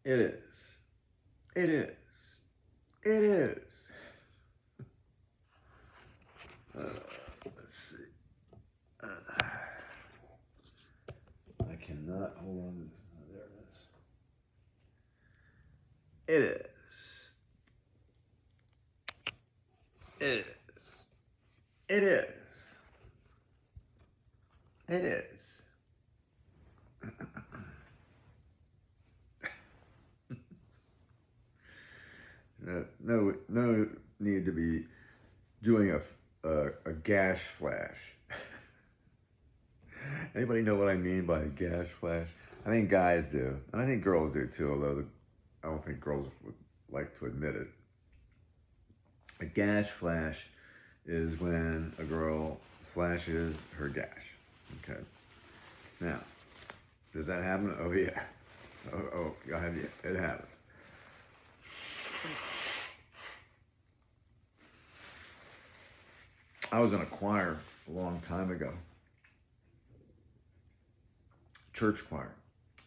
It is. It is. It is. Let's see. I cannot hold on to this. Oh, there it is. It is. It is. It is. It is. No need to be doing a gash flash. Anybody know what I mean by a gash flash? I think guys do, and I think girls do too, although I don't think girls would like to admit it. A gash flash is when a girl flashes her gash. Okay. Now, does that happen? Oh yeah. Oh God, yeah, it happens. I was in a choir a long time ago, church choir,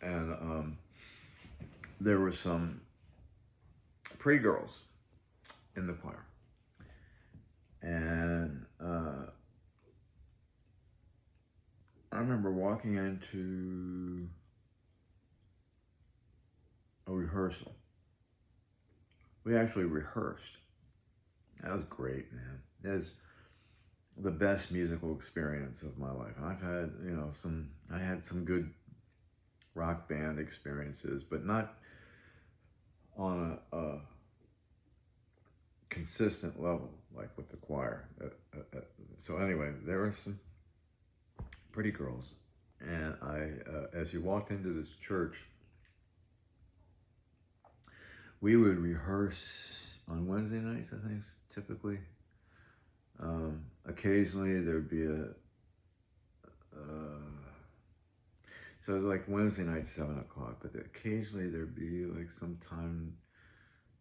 and there were some pretty girls in the choir, and I remember walking into a rehearsal. We actually rehearsed. That was great, man. That was the best musical experience of my life. And I've had, I had some good rock band experiences, but not on a consistent level like with the choir. So anyway, there were some pretty girls, and as you walked into this church, we would rehearse on Wednesday nights, I think, typically. Occasionally there'd be so it was like Wednesday night, 7 o'clock, but occasionally there'd be like some time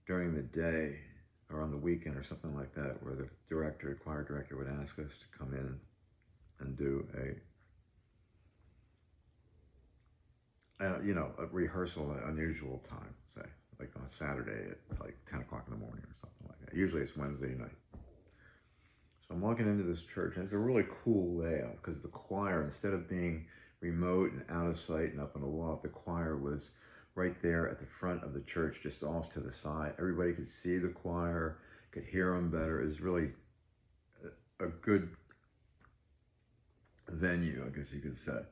during the day or on the weekend or something like that where the choir director would ask us to come in and do a rehearsal at unusual time, say, like on a Saturday at like 10 o'clock in the morning or something like that. Usually it's Wednesday night. So I'm walking into this church, and it's a really cool layout because the choir, instead of being remote and out of sight and up in a loft, the choir was right there at the front of the church, just off to the side. Everybody could see the choir, could hear them better. It was really a good venue, I guess you could say.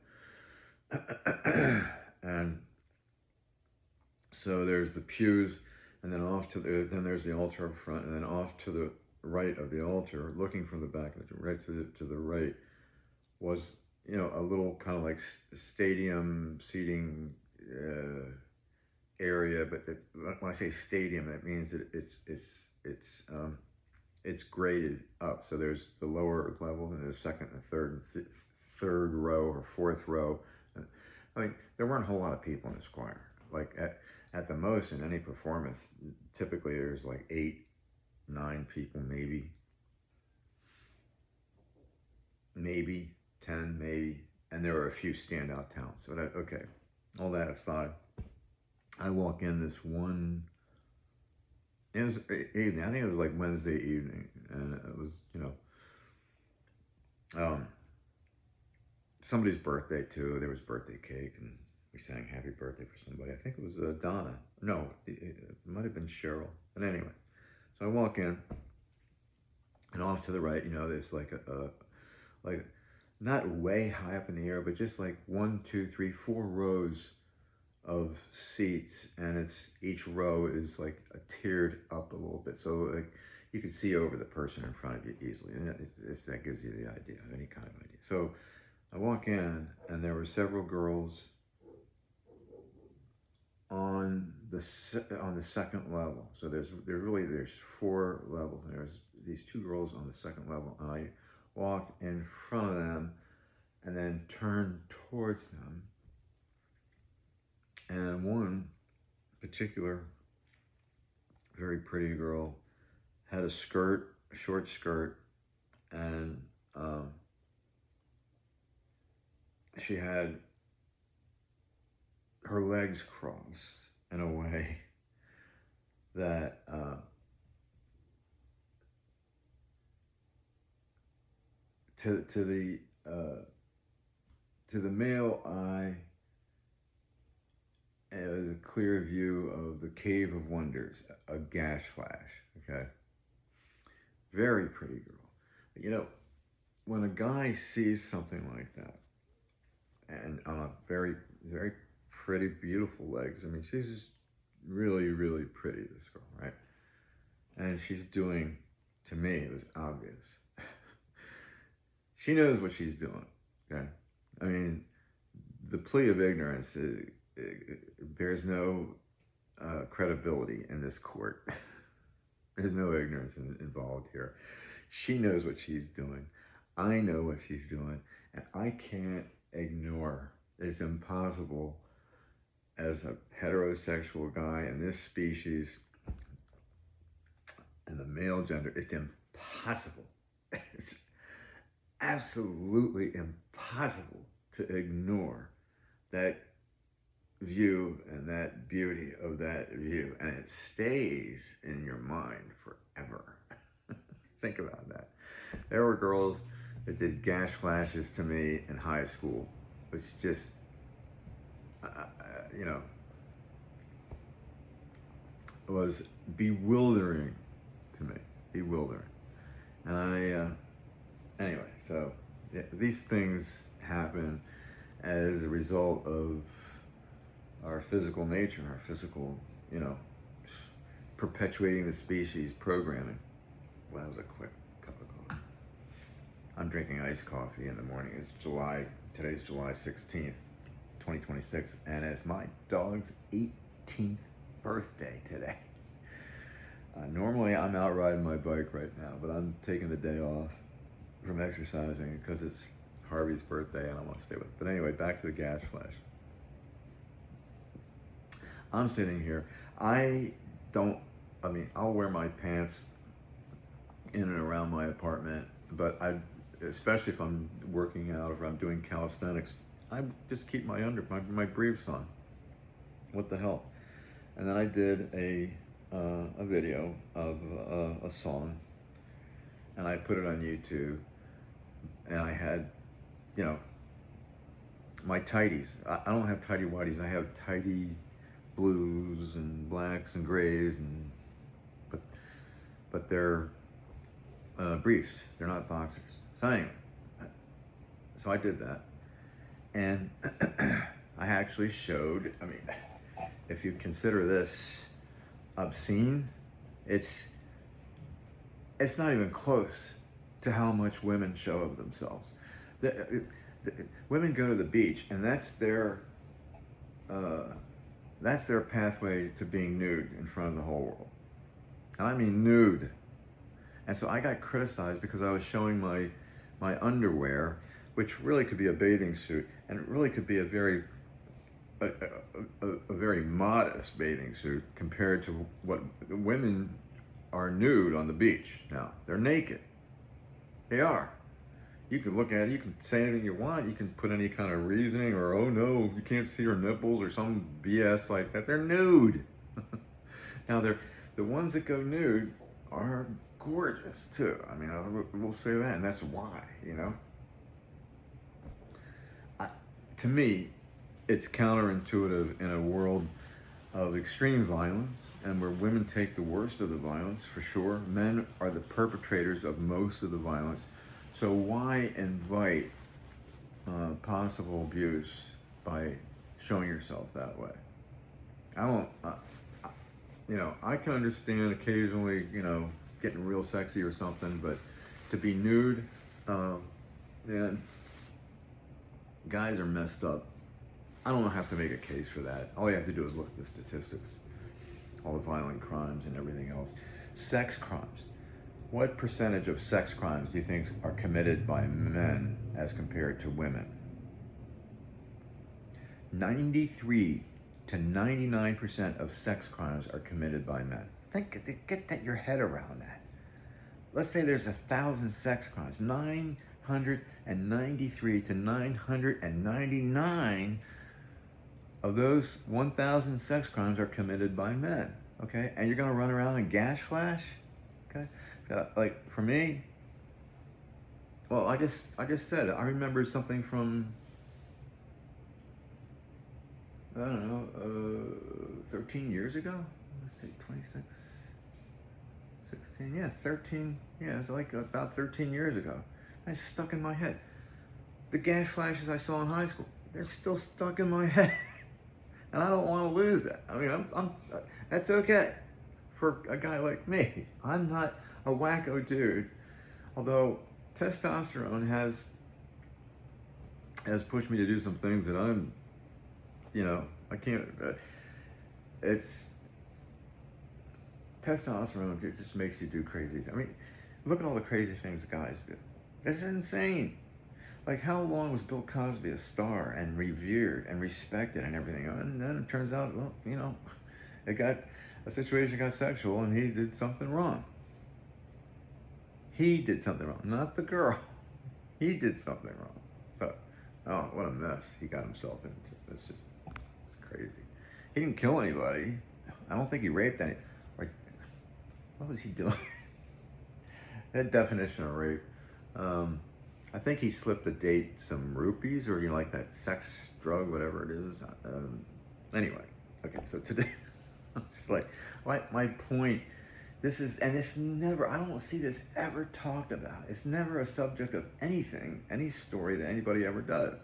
And so there's the pews, and then then there's the altar up front, and then off to the right of the altar, looking from the back, right to the right, was a little kind of like stadium seating area. But when I say stadium, that means that it's graded up. So there's the lower level, and there's second and third row or fourth row. I mean, there weren't a whole lot of people in this choir. Like at the most in any performance, typically there's like 8, 9 people, maybe 10, maybe, and there were a few standout talents. So okay, all that aside, I walk in this one. It was evening. I think it was like Wednesday evening, and it was somebody's birthday too. There was birthday cake, and we sang happy birthday for somebody. I think it was Donna. No, it might have been Cheryl. But anyway, so I walk in, and off to the right, there's like like not way high up in the air, but just like 1, 2, 3, 4 rows of seats, and each row is like tiered up a little bit, so like you could see over the person in front of you easily, and if that gives you the idea, any kind of idea. So I walk in, and there were several girls on the second level. So there's 4 levels, and there's these 2 girls on the second level, and I walk in front of them and then turn towards them, and one particular very pretty girl had a short skirt, and she had her legs crossed, in a way that to the male eye, it was a clear view of the Cave of Wonders, a Gash Flash. Okay, very pretty girl. You know, when a guy sees something like that, and on a very pretty, beautiful legs. I mean, she's just really pretty. This girl, right? And she's doing, to me, it was obvious. She knows what she's doing. Okay, I mean, the plea of ignorance bears no credibility in this court. There's no ignorance involved here. She knows what she's doing. I know what she's doing, and I can't ignore. It's impossible as a heterosexual guy in this species and the male gender. It's impossible. It's absolutely impossible to ignore that view and that beauty of that view, and it stays in your mind forever. Think about that. There were girls that did gash flashes to me in high school, which just, you know, was bewildering to me. Bewildering. And anyway, so yeah, these things happen as a result of our physical nature, our physical, you know, perpetuating the species programming. Well, that was a quick cup of coffee. I'm drinking iced coffee in the morning. Today's July 16th, 2026, and it's my dog's 18th birthday today. Normally I'm out riding my bike right now, but I'm taking the day off from exercising because it's Harvey's birthday and I want to stay with it. But anyway, back to the Gash Flash. I'm sitting here. I'll wear my pants in and around my apartment, but especially if I'm working out or if I'm doing calisthenics, I just keep my briefs on. What the hell? And then I did a video of a song, and I put it on YouTube, and I had, you know, my tighties. I don't have tighty whities. I have tighty blues and blacks and grays, but they're briefs. They're not boxers. So anyway, so I did that, and I actually showed. I mean, if you consider this obscene, it's not even close to how much women show of themselves. Women go to the beach, and that's their pathway to being nude in front of the whole world. And I mean nude. And so I got criticized because I was showing my underwear, which really could be a bathing suit, and it really could be a very modest bathing suit compared to what women are nude on the beach. Now, they're naked. They are. You can look at it, you can say anything you want, you can put any kind of reasoning or, oh no, you can't see her nipples or some BS like that. They're nude. Now, the ones that go nude are gorgeous too. I mean, we'll say that, and that's why, you know. To me, it's counterintuitive in a world of extreme violence and where women take the worst of the violence, for sure. Men are the perpetrators of most of the violence. So why invite possible abuse by showing yourself that way? I don't, you know, I can understand occasionally, you know, getting real sexy or something, but to be nude, man, guys are messed up. I don't have to make a case for that. All you have to do is look at the statistics, all the violent crimes and everything else. Sex crimes. What percentage of sex crimes do you think are committed by men as compared to women? 93 to 99% of sex crimes are committed by men. Get your head around that. Let's say there's 1,000 sex crimes. 993 to 999 of those 1,000 sex crimes are committed by men. Okay, and you're gonna run around and gash flash. Okay, like for me, well, I just said I remember something from I don't know, 13 years ago. Let's see, 26, 16, yeah, 13, yeah, it's like about 13 years ago. It's stuck in my head. The gash flashes I saw in high school, they're still stuck in my head. And I don't want to lose that. I mean, that's okay for a guy like me. I'm not a wacko dude. Although testosterone has pushed me to do some things that I'm, I can't. It's testosterone. It just makes you do crazy. I mean, look at all the crazy things the guys do. It's insane. Like, how long was Bill Cosby a star and revered and respected and everything? And then it turns out, well, a situation got sexual and he did something wrong. He did something wrong, not the girl. He did something wrong. So, oh, what a mess he got himself into. It's crazy. He didn't kill anybody. I don't think he raped any. What was he doing? That definition of rape. I think he slipped a date some rupees or like that sex drug, whatever it is. Anyway, okay, so today, I'm just like, my point, it's never, I don't see this ever talked about. It's never a subject of anything, any story that anybody ever does.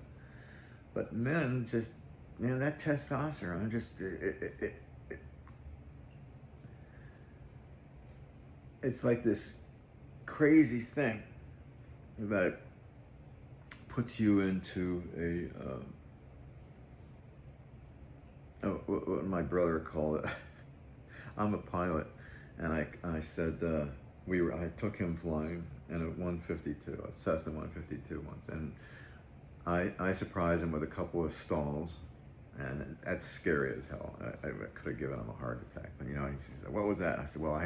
But men just, that testosterone just, it's like this crazy thing that puts you into what my brother called it. I'm a pilot, and I said I took him flying in a 152, a Cessna 152 once, and I surprised him with a couple of stalls, and that's scary as hell. I could have given him a heart attack, but he said, "What was that?" I said, "Well,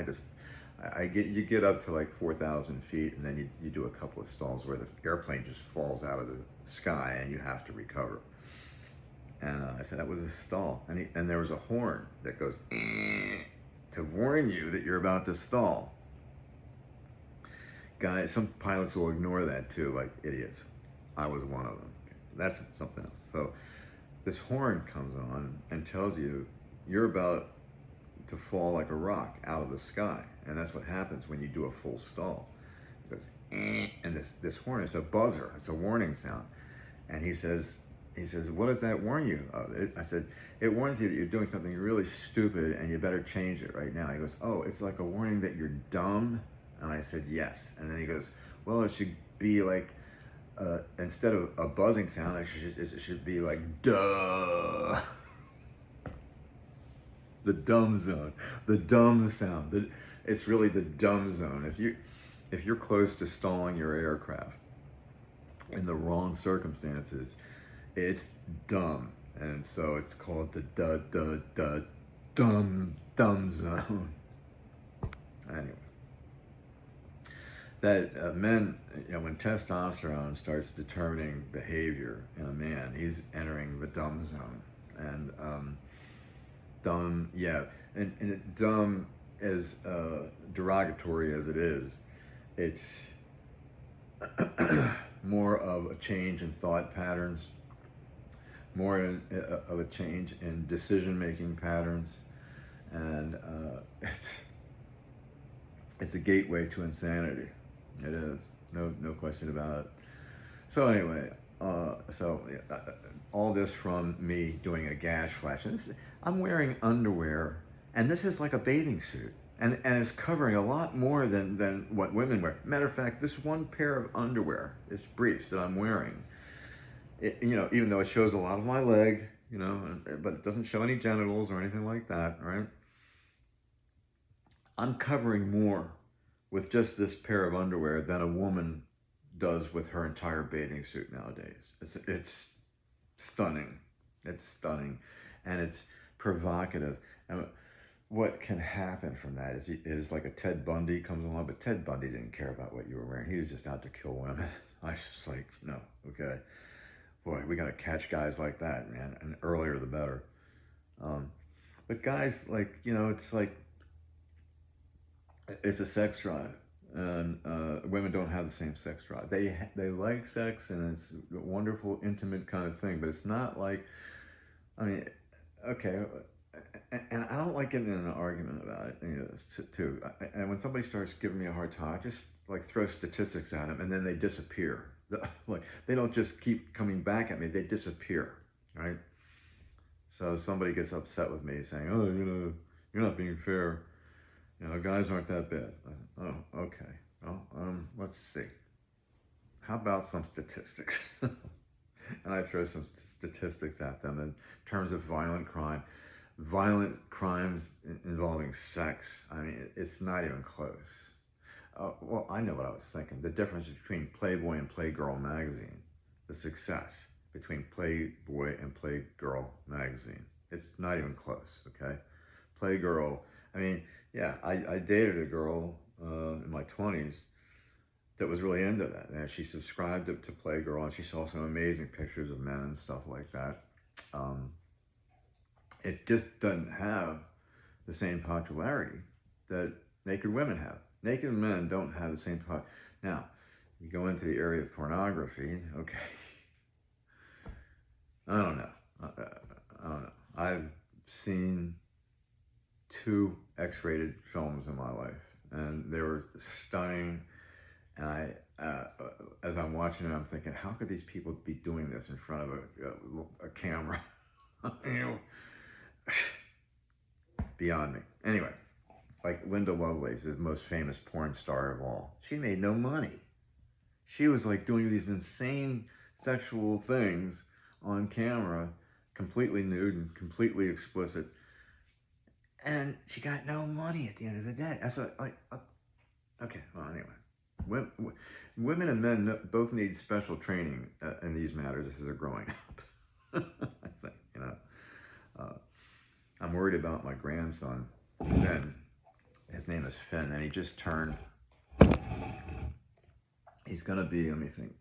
you get up to like 4,000 feet, and then you do a couple of stalls where the airplane just falls out of the sky and you have to recover." And I said, that was a stall. And there was a horn that goes to warn you that you're about to stall. Guys, some pilots will ignore that too, like idiots. I was one of them. That's something else. So this horn comes on and tells you you're about to fall like a rock out of the sky. And that's what happens when you do a full stall. It goes, and this horn is a buzzer. It's a warning sound. And he says, what does that warn you of? I said, it warns you that you're doing something really stupid and you better change it right now. He goes, oh, it's like a warning that you're dumb? And I said, yes. And then he goes, well, it should be like, instead of a buzzing sound, it should be like, duh. The dumb zone, the dumb sound. It's really the dumb zone. If you're close to stalling your aircraft in the wrong circumstances, it's dumb, and so it's called the dumb zone. Anyway, that men, when testosterone starts determining behavior in a man, he's entering the dumb zone, and dumb, yeah, and dumb, as derogatory as it is, it's more of a change in thought patterns, more of a change in decision-making patterns, and it's a gateway to insanity. It is, no question about it. So anyway, all this from me doing a gash flash. And I'm wearing underwear, and this is like a bathing suit, and it's covering a lot more than what women wear. Matter of fact, this one pair of underwear, this briefs that I'm wearing, even though it shows a lot of my leg, but it doesn't show any genitals or anything like that, right? I'm covering more with just this pair of underwear than a woman does with her entire bathing suit nowadays. It's stunning. It's stunning, and it's provocative. And what can happen from that is like a Ted Bundy comes along, but Ted Bundy didn't care about what you were wearing. He was just out to kill women. I was just like, no, okay. boy, we got to catch guys like that, man, and earlier the better. Um, but guys, like, it's like it's a sex drive, and women don't have the same sex drive. They like sex, and it's a wonderful, intimate kind of thing, but it's not like, I mean, okay, and I don't like getting in an argument about it, too. And when somebody starts giving me a hard time, I just like throw statistics at them, and then they disappear. Like they don't just keep coming back at me; they disappear, right? So somebody gets upset with me, saying, "Oh, you're not being fair. Guys aren't that bad." Oh, okay. Well, let's see. How about some statistics? And I throw some statistics at them in terms of violent crimes involving sex. I mean, it's not even close. Well, I know what I was thinking. The difference between Playboy and Playgirl magazine, the success between Playboy and Playgirl magazine. It's not even close, okay? Playgirl, I mean, yeah, I dated a girl in my 20s that was really into that. And she subscribed to Playgirl, and she saw some amazing pictures of men and stuff like that. Um, it just doesn't have the same popularity that naked women have. Naked men don't have the same popularity. Now, you go into the area of pornography, okay, I don't know. I don't know. I've seen 2 X-rated films in my life, and they were stunning. And as I'm watching it, I'm thinking, how could these people be doing this in front of a camera? you know, Beyond me. Anyway, like Linda Lovelace, the most famous porn star of all. She made no money. She was like doing these insane sexual things on camera, completely nude and completely explicit, and she got no money at the end of the day. That's okay. Well, anyway, women and men both need special training in these matters as they're growing up. I think uh, I'm worried about my grandson, Finn. His name is Finn, and he just turned. He's gonna be, let me think,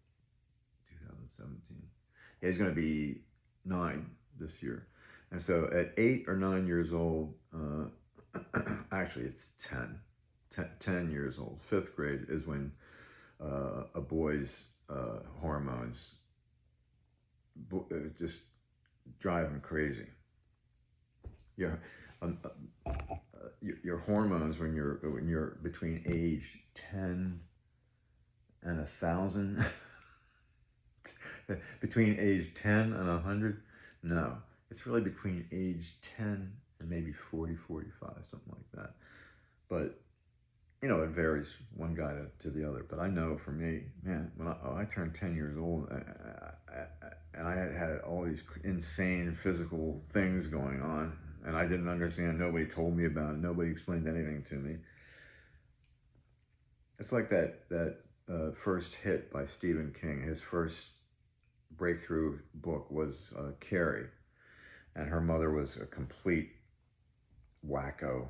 2017. Yeah, he's gonna be 9 this year, and so at 8 or 9 years old, actually it's 10 years old. 5th grade is when a boy's hormones just drive him crazy. Your your hormones when you're between age 10 and 1,000, between age 10 and 100. No, it's really between age 10 and maybe 40, 45, something like that. But it varies one guy to the other. But I know for me, man, when I turned 10 years old, and I had all these insane physical things going on, and I didn't understand. Nobody told me about it. Nobody explained anything to me. It's like that first hit by Stephen King. His first breakthrough book was Carrie, and her mother was a complete wacko.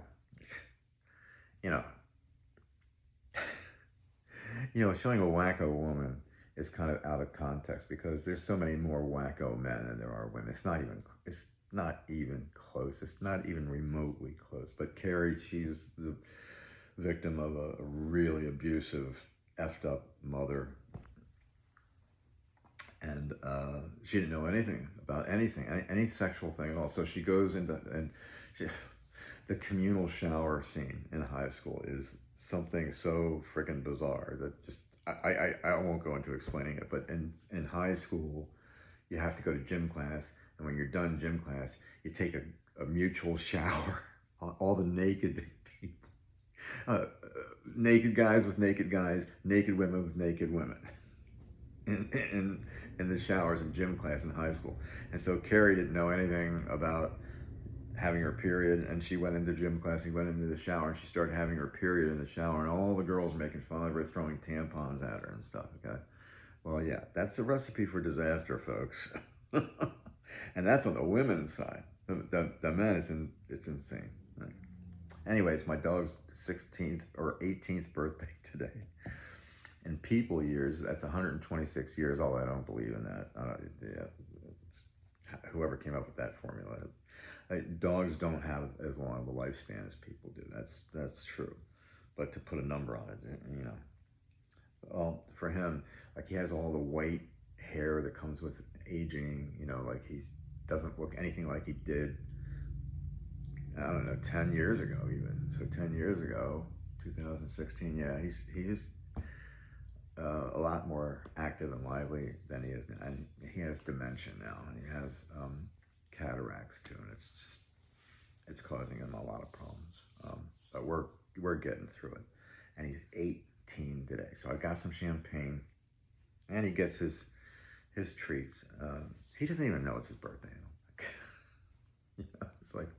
You know, showing a wacko woman is kind of out of context because there's so many more wacko men than there are women. It's not even close. It's not even remotely close. But Carrie, she's the victim of a really abusive, effed up mother. And she didn't know anything about anything, any sexual thing at all. So she goes into, the communal shower scene in high school is something so freaking bizarre that just, I won't go into explaining it, but in high school, you have to go to gym class, and when you're done gym class, you take a mutual shower, all the naked people, naked guys with naked guys, naked women with naked women, in the showers in gym class in high school. And so Carrie didn't know anything about having her period, and she went into gym class and went into the shower, and she started having her period in the shower, and all the girls making fun of her, throwing tampons at her and stuff. Okay, well, yeah, that's the recipe for disaster, folks. And that's on the women's side. The men, it's insane. Right? Anyway, it's my dog's 16th or 18th birthday today, in people years, that's 126 years, although I don't believe in that. Whoever came up with that formula. Dogs don't have as long of a lifespan as people do. That's true. But to put a number on it, well, for him, like he has all the white hair that comes with aging, like he doesn't look anything like he did, I don't know, 10 years ago even. So 10 years ago, 2016, yeah, he's a lot more active and lively than he is now. And he has dementia now, and he has cataracts too, and it's causing him a lot of problems. But we're getting through it. And he's 18 today, so I got some champagne, and he gets his treats. He doesn't even know it's his birthday. It's like,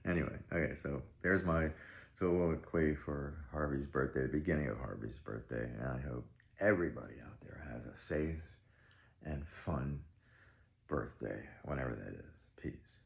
anyway. Okay, so there's my soliloquy for Harvey's birthday, the beginning of Harvey's birthday, and I hope everybody out there has a safe and fun birthday, whenever that is. Peace.